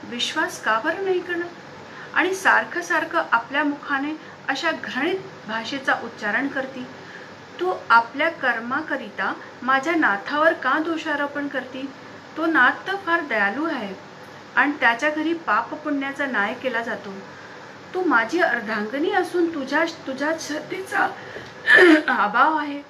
Speaker 1: विश्वास का बरं नाही करत आणि सारखं सारखं आपल्या मुखाने अशा घृणित भाषेचा उच्चारण करती. तू आपल्या कर्माकरिता माझ्या नाथावर का दोषारोपण करती. तो नाथ तर फार दयाळू आहे आणि त्याच्या घरी पाप पुण्याचा न्याय केला जातो. तू माझी अर्धांगिनी असून तुझ्या श्रद्धेचा अभाव आहे.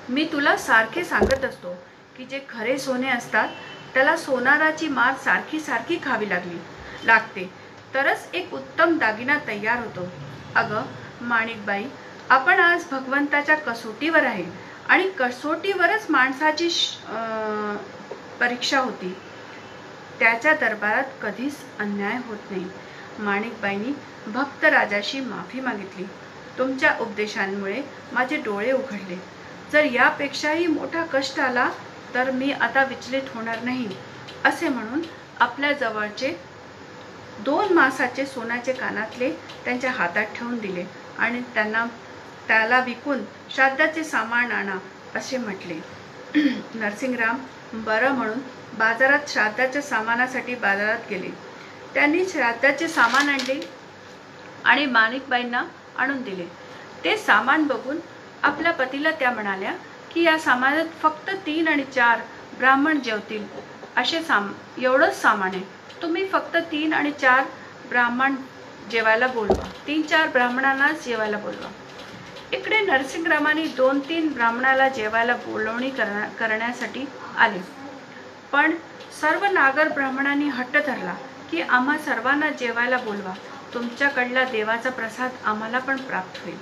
Speaker 1: मी तुला सारखे सांगत असतो की जे खरे सोने असतात त्याला सोनाराची मार सारखी सारखी खावी लागते, तरच एक उत्तम दागिना तयार होतो. अगं माणिकबाई, आपण आज भगवंताच्या कसोटीवर आहे आणि कसोटीवरच माणसाची परीक्षा होती. त्याच्या दरबारात कधीच अन्याय होत नाही. माणिकबाईंनी भक्त राजाशी माफी मागितली. तुमच्या उपदेशांमुळे माझे डोळे उघडले. जर यापेक्षाही मोठा कष्ट आला तर मी आता विचलित होणार नाही, असे म्हणून आपल्या जवळचे 2 मासाचे सोन्याचे कानातले त्यांच्या हातात ठेवून दिले आणि त्याला विकून श्राद्धाचे सामान आणा असे म्हटले. नरसिंगराम बरं म्हणून बाजारात श्राद्धाच्या सामानासाठी बाजारात गेले. त्यांनी श्राद्धाचे सामान आणले आणि माणिकबाईंना आणून दिले. ते सामान बघून आपल्या पतीला त्या म्हणाल्या की या सामानात फक्त 3 आणि 4 ब्राह्मण जेवतील असे एवढंच सामान आहे. तुम्ही फक्त 3 आणि 4 ब्राह्मण जेवायला बोलवा, 3-4 ब्राह्मणांनाच जेवायला बोलवा. इकडे नरसिंगरामांनी 2-3 ब्राह्मणाला जेवायला बोलवणी करण्यासाठी आले, पण सर्व नागर ब्राह्मणांनी हट्ट धरला की आम्हा सर्वांना जेवायला बोलवा, तुमच्याकडला देवाचा प्रसाद आम्हाला पण प्राप्त होईल.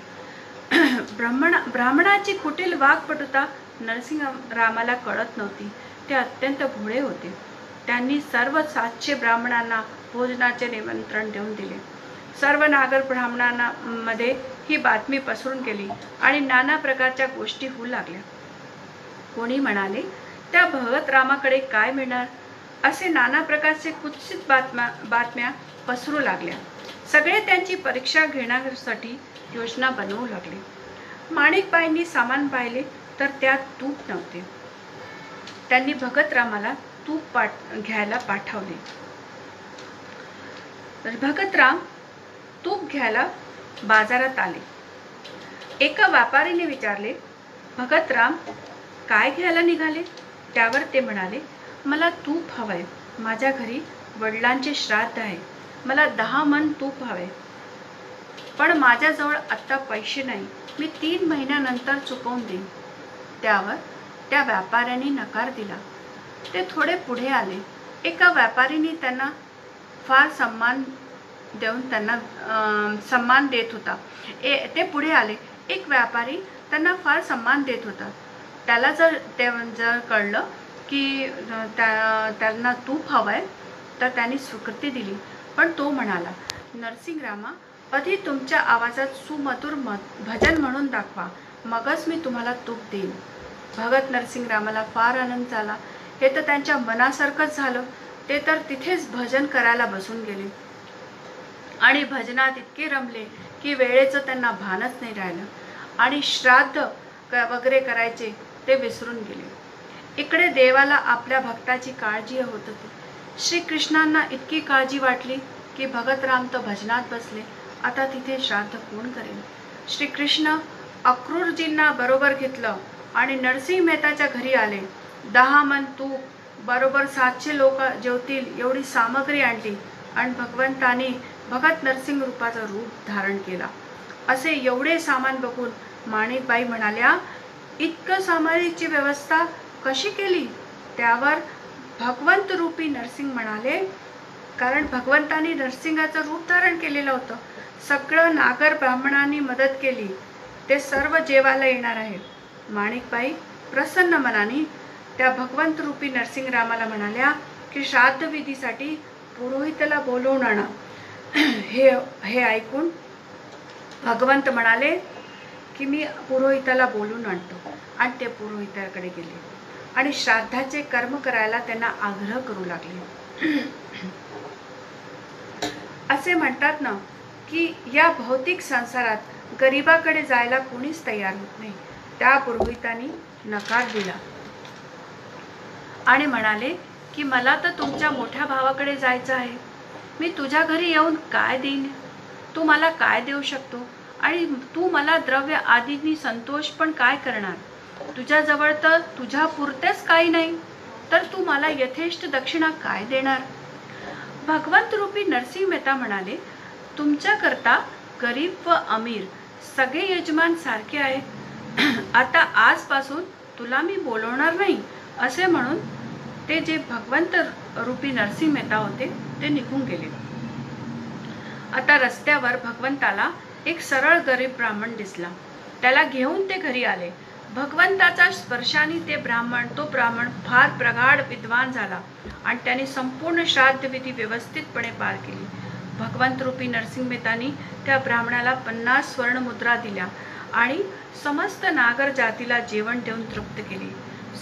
Speaker 1: ब्राह्मणाची कुटील वागपटुता नरसिंगरामाला कळत नव्हती. ते अत्यंत भोळे होते. त्यांनी सर्व 700 ब्राह्मणांना भोजनाचे निमंत्रण देऊन दिले. सर्व नागर ब्राह्मणांना मध्ये ही बातमी पसरून गेली आणि नाना प्रकारच्या गोष्टी होऊ लागल्या. कोणी म्हणाले त्या भगतरामाकडे काय मिळणार, असे नाना प्रकारचे कुत्सित बातम्या पसरू लागल्या. सगळे त्यांची परीक्षा घेण्यासाठी योजना बनवू लागले. माणिकबाईंनी सामान पाहिले तर त्यात तूप नव्हते. त्यांनी भगतरामाला तूप घ्यायला पाठवले. भगतराम तूप घ्यायला बाजारात आले. एका व्यापारीने विचारले, भगतराम काय घ्यायला निघाले? त्यावर ते म्हणाले, मला तूप हवंय. माझ्या घरी वडिलांचे श्राद्ध आहे. मला 10 मन तूप हवे, पण माझ्याजवळ आत्ता पैसे नाही. मी 3 महिन्यानंतर चुकवून देईन. त्यावर त्या व्यापाऱ्याने नकार दिला. ते थोडे पुढे आले. एका व्यापारीने त्यांना फार सन्मान देत होता. ते पुढे आले. एक व्यापारी त्यांना फार सन्मान देत होता. त्याला जर कळलं की त्यांना तूप हवंय तर त्यांनी स्वीकृती दिली. पण तो म्हणाला, नरसिंगरामा, आधी तुमच्या आवाजात सुमधुर भजन म्हणून दाखवा, मगच मी तुम्हाला तूप देईन. भगत नरसिंगरामाला फार आनंद झाला. हे तर त्यांच्या मनासारखंच झालं. ते तर तिथेच भजन करायला बसून गेले आणि भजनात इतके रमले की वेळेचं त्यांना भानच नाही राहिलं आणि श्राद्ध वगैरे करायचे ते विसरून गेले. इकडे देवाला आपल्या भक्ताची काळजी होत होती. श्रीकृष्णांना इतकी काळजी वाटली की भगतराम तर भजनात बसले. आता तिथे श्राद्ध कोण करेल? श्रीकृष्ण अक्रूरजींना बरोबर घेतलं आणि नरसिंह मेहताच्या घरी आले. 10 मन तूप, बरोबर 700 लोक जेवतील एवढी सामग्री आणली आणि भगवंताने भगत नरसिंह रूपाचं रूप धारण केला. असे एवढे सामान बघून माणिकबाई म्हणाल्या, इतकं सामग्रीची व्यवस्था कशी केली? त्यावर भगवंत रूपी नरसिंह म्हणाले, कारण भगवंतानी नरसिंहाचं रूप धारण केलेलं होतं. सगळं नागर ब्राह्मणांनी मदत केली. ते सर्व जेवायला येणार आहे. माणिकबाई प्रसन्न मनाने त्या भगवंत रूपी नरसिंगरामाला म्हणाल्या की श्राद्ध विधीसाठी पुरोहिताला बोलवून आणा. हे ऐकून भगवंत म्हणाले की मी पुरोहिताला बोलून आणतो. आणि ते पुरोहिताकडे गेले आणि श्राद्धाचे कर्म करायला त्यांना आग्रह करू लागले. असे म्हणतात ना की या भौतिक संसारात गरिबाकडे जायला कोणीच तयार होत नाही. त्या पुरोहितांनी नकार दिला आणि म्हणाले की मला तर तुमच्या मोठ्या भावाकडे जायचं आहे. मी तुझ्या घरी येऊन काय देईन? तू मला काय देऊ शकतो? आणि तू मला द्रव्य आदींनी संतोष पण काय करणार? तुझ्याजवळ तर तुझ्या पुरतेच काही नाही. तर तू मला यथेष्ट दक्षिणा काय देणार? भगवंत रूपी नरसिंह मेहता म्हणाले, तुमच्याकरता गरीब व अमीर सगळे यजमान सारखे आहेत. आता आजपासून तुला मी बोलवणार नाही. असे म्हणून ते जे भगवंत रूपी नरसिंह मेहता होते ते निघून गेले. आता रस्त्यावर भगवंताला एक सरळ गरीब ब्राह्मण दिसला. त्याला घेऊन ते घरी आले. भगवंताच्या स्पर्शाने तो ब्राह्मण फार प्रगाढ विद्वान झाला आणि त्याने संपूर्ण श्राद्ध विधी व्यवस्थितपणे पार केली. भगवंत रूपी नरसिंह मेहतांनी त्या ब्राह्मणाला 50 स्वर्ण मुद्रा दिल्या आणि समस्त नागर जातीला जेवण देऊन तृप्त केले.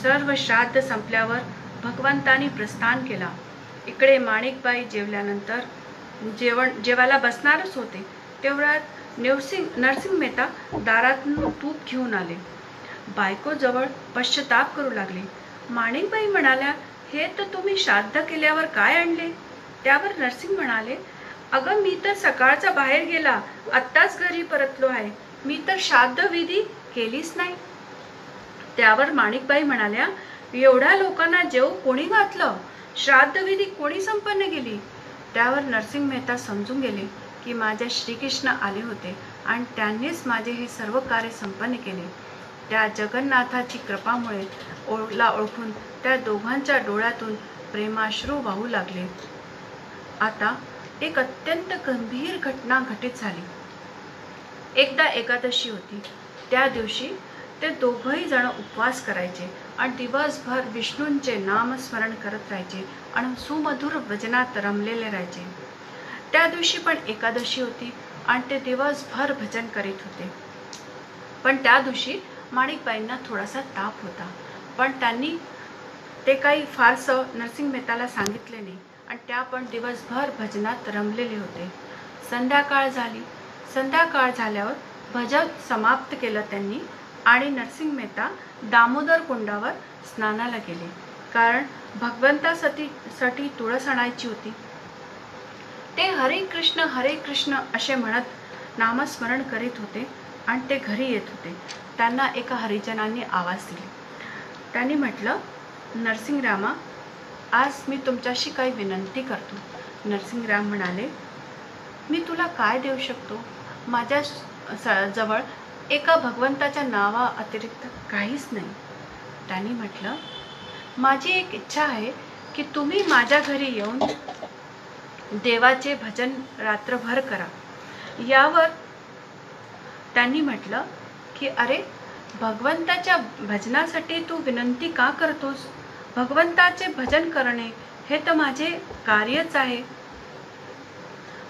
Speaker 1: सर्व श्राद्ध संपल्यावर भगवंतांनी प्रस्थान केला. इकडे माणिकबाई जेवल्यानंतर जेवायला बसणारच होते तेवढ्यात नरसिंह मेहता दारातून तूप घेऊन आले. बायको जवळ पश्चाताप करू लागले. माणिकबाई म्हणाल्या, हे तर तुम्ही श्राद्ध केल्यावर काय आणले? त्यावर नरसिंह म्हणाले, अगं मी तर सकाळचा बाहेर गेला, आत्ताच घरी परतलो आहे. मी तर श्राद्ध विधी केलीच नाही. त्यावर माणिकबाई म्हणाल्या, एवढ्या लोकांना जेव कोणी घातलं? श्राद्ध विधी कोणी संपन्न केली? त्यावर नरसिंह मेहता समजून गेले की माझे श्रीकृष्ण आले होते आणि त्यांनीच माझे हे सर्व कार्य संपन्न केले. त्या जगन्नाथाची कृपामुळे ओळखून त्या दोघांच्या डोळ्यातून प्रेमाश्रू वाहू लागले. आता एक अत्यंत गंभीर घटना घटित झाली. एकदा एकादशी होती. त्या दिवशी ते दोघंही जण उपवास करायचे आणि दिवसभर विष्णूंचे नामस्मरण करत राहायचे आणि सुमधुर भजनात रमलेले राहायचे. त्या दिवशी पण एकादशी होती आणि ते दिवसभर भजन करीत होते. पण त्या दिवशी माणिकबाईंना थोडासा ताप होता, पण त्यांनी ते काही फारसं नरसिंह मेहताला सांगितले नाही आणि त्या पण दिवसभर भजनात रमलेले होते. संध्याकाळ झाली. संध्याकाळ झाल्यावर भजन समाप्त केलं त्यांनी आणि नरसिंह मेहता दामोदर कुंडावर स्नानाला गेले, कारण भगवंतासाठी तुळस आणायची होती. ते हरे कृष्ण असे म्हणत नामस्मरण करीत होते आणि ते घरी येत होते. त्यांना एका हरिजनांनी आवाज दिली. त्यांनी म्हटलं, नरसिंहरामा, आज मी तुमच्याशी काही विनंती करतो. नरसिंहराम म्हणाले, मी तुला काय देऊ शकतो? माझ्या जवळ एका भगवंताच्या नावा अतिरिक्त काहीच नाही. त्यांनी म्हटलं, माझी एक इच्छा आहे की तुम्ही माझ्या घरी येऊन देवाचे भजन रात्रभर करा. यावर त्यांनी म्हटलं की अरे, भगवंताच्या भजनासाठी तू विनंती का करतोस? भगवंताचे भजन करणे हे तर माझे कार्यच आहे.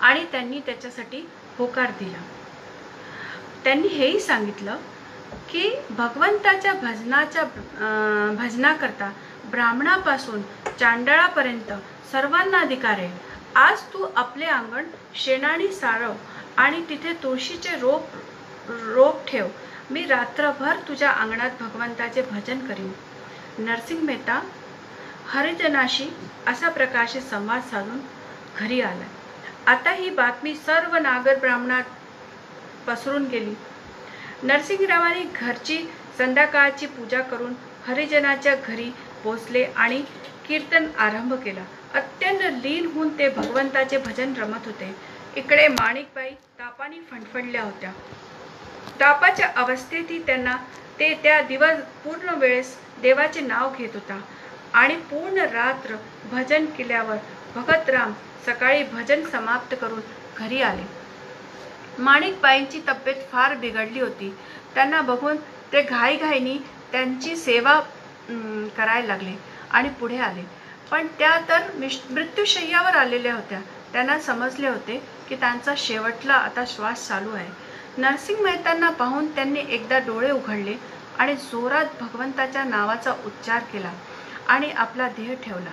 Speaker 1: आणि त्यांनी त्याच्यासाठी होकार दिला. त्यांनी हेही सांगितलं की भगवंताच्या भजनाकरता ब्राह्मणापासून चांडाळापर्यंत सर्वांना अधिकार आहे. आज तू आपले अंगण शेणाने सारव आणि तिथे तुळशीचे रोप ठेव. मी रात्रभर तुझ्या अंगणात भगवंताचे भजन करीन. नरसिंह मेहता हरिजनाशी असा प्रकारचे संवाद साधून घरी आला. आता ही बातमी सर्व नागर ब्राह्मणात पसरून गेली. नरसिंहरावांनी घरची संध्याकाळची पूजा करून हरिजनाच्या घरी पोचले आणि कीर्तन आरंभ केला. अत्यंत लीन होऊन ते भगवंताचे भजन रमत होते. इकडे माणिकबाई तापाने फणफणल्या होत्या. तापाच्या अवस्थेतही ते त्या दिवस पूर्ण वेळेस देवाचे नाव घेत होता आणि पूर्ण रात्र भजन केल्यावर भगतराम सकाळी भजन समाप्त करून घरी आले. माणिकबाईंची तब्येत फार बिघडली होती. त्यांना बघून ते घाईघाईने त्यांची सेवा करायला लागले आणि पुढे आले. पण त्या तर मृत्यूशय्यावर आलेल्या होत्या. त्यांना समजले होते की त्यांचा शेवटला आता श्वास चालू आहे. नरसिंह मेहतांना पाहून त्यांनी एकदा डोळे उघडले आणि जोरात भगवंताच्या नावाचा उच्चार केला आणि आपला देह ठेवला.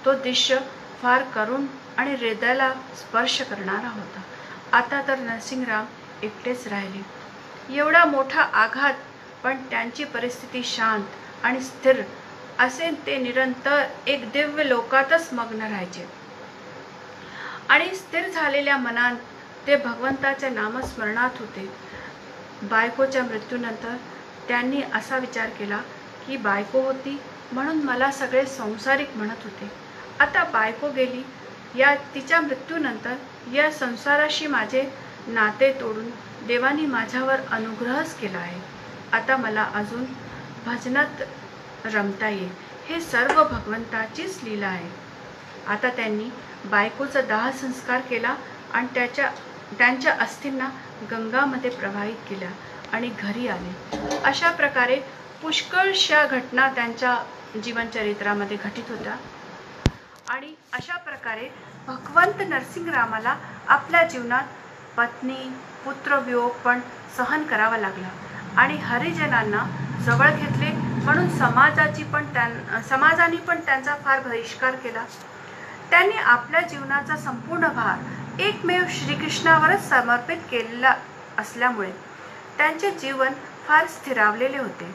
Speaker 1: तो दृश्य फार करुण आणि हृदयाला स्पर्श करणारा होता. आता तर नरसिंहराव एकटेच राहिले. एवढा मोठा आघात, पण त्यांची परिस्थिती शांत आणि स्थिर असे ते निरंतर एक दिव्य लोकातच मग्न राहायचे आणि स्थिर झालेल्या मनात ते भगवंताच्या नामस्मरणात होते. बायकोच्या मृत्यूनंतर त्यांनी असा विचार केला की बायको होती म्हणून मला सगळे संसारिक म्हणत होते. आता बायको गेली, या तिच्या मृत्यूनंतर या संसाराशी माझे नाते तोडून देवाने माझ्यावर अनुग्रहच केला आहे. आता मला अजून भजनात रमता येईल. हे सर्व भगवंताचीच लीला आहे. आता त्यांनी बायकोचा दाह संस्कार केला आणि त्यांच्या अस्थींना गंगामध्ये प्रवाहित केल्या आणि घरी आले. अशा प्रकारे पुष्कळशा घटना त्यांच्या जीवनचरित्रामध्ये घटित होत्या. आणि अशा प्रकारे भगवंत नरसिंहरामाला आपल्या जीवनात पत्नी पुत्रवियोग पण सहन करावा लागला आणि हरिजनांना जवळ घेतले म्हणून समाजाने पण त्यांचा फार बहिष्कार केला. त्यांनी आपल्या जीवनाचा संपूर्ण भार एकमेव श्रीकृष्णावरच समर्पित केलेला असल्यामुळे त्यांचे जीवन फार स्थिरावलेले होते.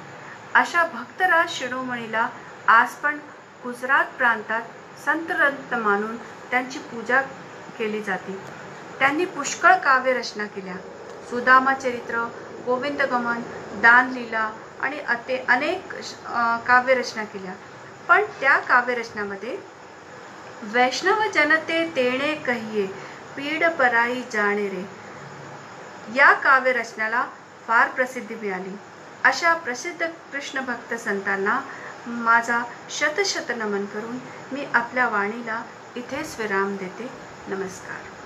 Speaker 1: अशा भक्तराज शिरोमणीला आज पण गुजरात प्रांतात संतरत्न मानून त्यांची पूजा केली जाते. त्यांनी पुष्कळ काव्य रचना केल्या. सुदामा चरित्र, गोविंद गमन, दानलीला आणि अनेक काव्यरचना केल्या. पण त्या काव्यरचनामध्ये वैष्णव जनते तेणे कहिये पीड पराई जाणे रे या काव्यरचनाला फार प्रसिद्धी मिळाली. अशा प्रसिद्ध कृष्ण भक्त संतांना माझा शतशत नमन करून मी आपल्या वाणीला इथेच विराम देते. नमस्कार.